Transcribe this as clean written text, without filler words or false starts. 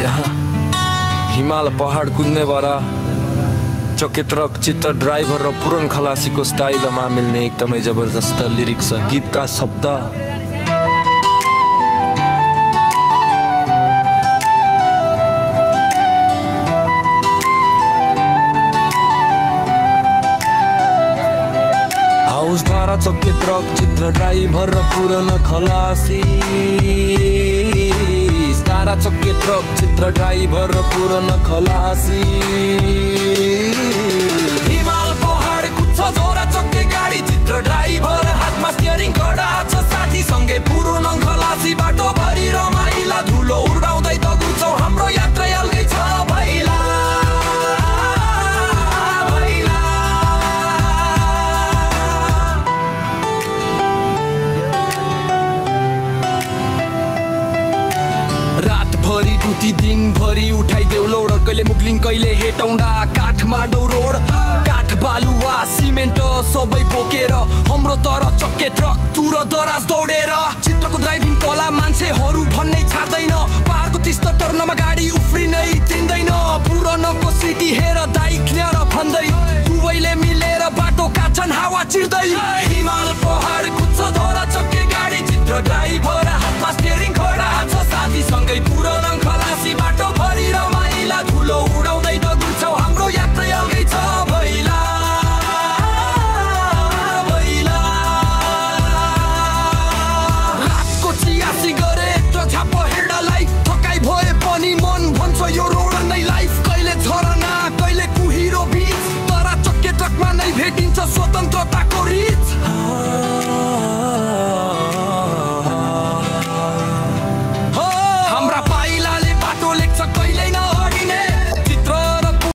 यहाँ हिमाल पहाड कुद्ने वाला चक्के ट्रक चित्र ड्राइभर र पुरन खलासीको स्टाइलमा मिल्ने एकदमै जबरजस्त लिरिक्स गीतका शब्द हाउस द्वारा चक्के ट्रक चित्र ड्राइभर र पुरन खलासी तारा चक्के ट्रक चित्र ड्राइभर र पुरन खलासी हिमाल पहाड कुद्छ जोरा चक्के गाडी चित्र ड्राइभर हातमा स्टियरिङ कडा छ साथी सँगै पुरन खलासी बाटो भरि रमाइला धुलो उडाउँदै त गुड्छौ हाम्रो यात्रा अलगै छ भैला ती दिनभरि उठाइदेऊ लोड कहिले मुग्लिङ कहिले हेटौँडा काठमाडौँ रोड काठ बालुवा सिमेन्ट सबै बोकेर हाम्रो तर चक्के ट्रक तुर दराज दौडेर चित्रको ड्राइभिङ कला मान्छेहरू भन्नै छाड्दैन पहाडको तीस्ता टर्नमा गाडी उफ्रिनै चिन्दैन पुरनको सिटी हेर दाइख्नेर भन्दै दुवैले मिलेर बाटो काट्छन् हावा चिर्दै हिमाल पहाड कुद्छ धरा चक्के गाडी चित्र ड्राइभर